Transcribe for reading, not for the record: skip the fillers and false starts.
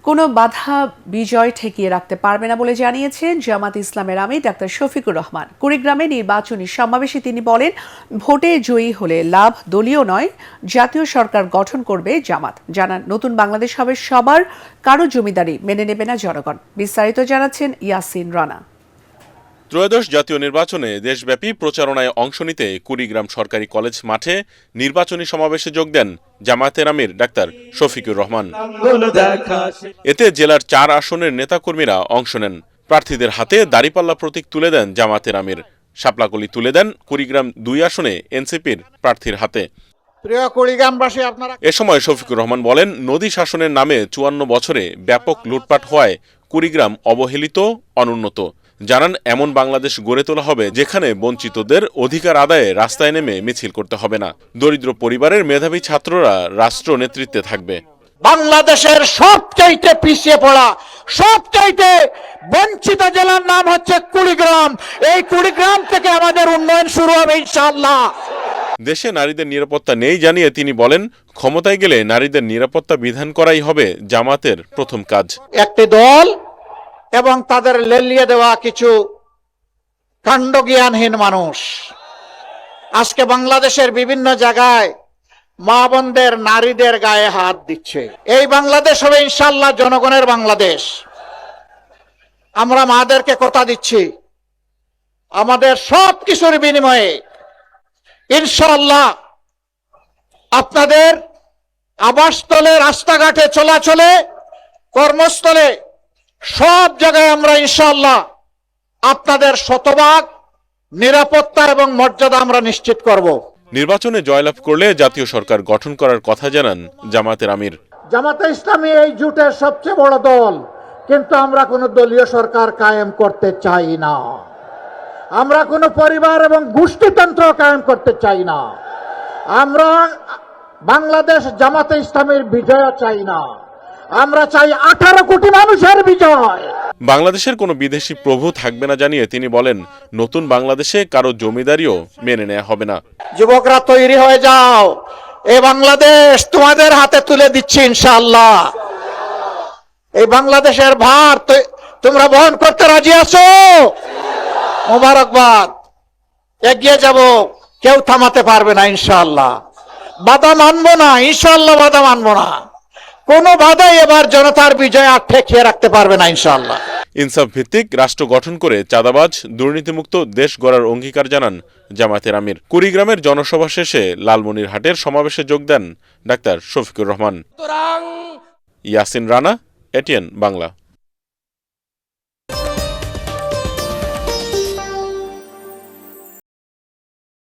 কোনো বাধা বিজয় ঠেকিয়ে রাখতে পারবে না বলে জানিয়েছেন জামাত ইসলামের আমির ডাক্তার শফিকুর রহমান। কুড়িগ্রামে নির্বাচনী সমাবেশে তিনি বলেন, ভোটে জয়ী হলে লাভ দলীয় নয়, জাতীয় সরকার গঠন করবে জামাত। জানান, নতুন বাংলাদেশ হবে সবার, কারো জমিদারি মেনে নেবে না জনগণ। বিস্তারিত জানাচ্ছেন ইয়াসিন রানা। ত্রয়োদশ জাতীয় নির্বাচনে দেশব্যাপী প্রচারণায় অংশ নিতে কুড়িগ্রাম সরকারি কলেজ মাঠে নির্বাচনী সমাবেশে যোগ দেন জামায়াতের আমির ডাক্তার শফিকুর রহমান। এতে জেলার 4 আসনের নেতাকর্মীরা অংশ নেন। প্রার্থীদের হাতে দাঁড়িপাল্লা প্রতীক তুলে দেন জামায়াতের আমির। শাপলাকলি তুলে দেন কুড়িগ্রাম 2 আসনে এনসিপির প্রার্থীর হাতে। এ সময় শফিকুর রহমান বলেন, নদী শাসনের নামে 54 বছরে ব্যাপক লুটপাট হওয়ায় কুড়িগ্রাম অবহেলিত, অনুন্নত। জানান, এমন বাংলাদেশ গড়ে তোলা হবে যেখানে বঞ্চিতদের অধিকার আদায়ে রাস্তায় নেমে মিছিল করতে হবে না। দরিদ্র পরিবারের মেধাবী ছাত্ররা রাষ্ট্র নেতৃত্বে থাকবে। বাংলাদেশের সবচাইতে পিছিয়ে পড়া, সবচাইতে বঞ্চিত জেলার নাম হচ্ছে কুড়িগ্রাম। এই কুড়িগ্রাম থেকে আমাদের উন্নয়ন শুরু হবে ইনশাআল্লাহ। দেশে নারীদের নিরাপত্তা নেই জানিয়ে তিনি বলেন, ক্ষমতায় গেলে নারীদের নিরাপত্তা বিধান করাই হবে জামাতের প্রথম কাজ। একটি দল এবং তাদের লেলিয়ে দেওয়া কিছু কাণ্ডজ্ঞানহীন মানুষ আজকে বাংলাদেশের বিভিন্ন জায়গায় মা বোনদের, নারীদের গায়ে হাত দিচ্ছে। এই বাংলাদেশ হবে ইনশাআল্লাহ জনগণের বাংলাদেশ। আমরা মাদেরকে কথা দিচ্ছি, আমাদের সব কিছুর বিনিময়ে ইনশাআল্লাহ আপনাদের আবাসস্থলে, রাস্তাঘাটে, চলাচলে, কর্মস্থলে, সব জায়গায় আমরা ইনশাআল্লাহ আপনাদের শতভাগ নিরাপত্তা এবং মর্যাদা আমরা নিশ্চিত করব। নির্বাচনে জয়লাভ করলে জাতীয় সরকার গঠন করার কথা জানান জামায়াতের আমির। জামাতে ইসলামী এই জোটের সবচেয়ে বড় দল, কিন্তু আমরা কোনো দলীয় সরকার কায়েম করতে চাই না। আমরা কোনো পরিবার এবং গোষ্ঠীতন্ত্র কায়েম করতে চাই না। আমরা বাংলাদেশ জামাতে ইসলামীর বিজয় চাই না, আমরা চাই 18 কোটি মানুষের বিজয়। বাংলাদেশের কোনো বিদেশি প্রভু থাকবে না জানিয়ে তিনি বলেন, নতুন বাংলাদেশে কারো জমিদারিও মেনে নেওয়া হবে না। যুবকরা তৈরি হয়ে যাও, এই বাংলাদেশ তোমাদের হাতে তুলে দিচ্ছি ইনশাআল্লাহ। এই বাংলাদেশের ভার তোমরা বহন করতে রাজি আছো? মোবারকবাদ। এগিয়ে যাব, কেউ থামাতে পারবে না ইনশাআল্লাহ। বাধা মানবো না ইনশাআল্লাহ, বাধা মানবো না। কোন বাধাই এবার জনতার বিজয় আর ঠেকিয়ে রাখতে পারবে না ইনশাআল্লাহ। ইনসাফ ভিত্তিক রাষ্ট্র গঠন করে চাঁদাবাজ, দুর্নীতিমুক্ত দেশ গড়ার অঙ্গীকার জানান জামায়াতের আমির। কুড়িগ্রামের জনসভা শেষে লালমনিরহাটের সমাবেশে যোগ দেন ডাক্তার শফিকুর রহমান। ইয়াসিন রানা, এটিএন বাংলা।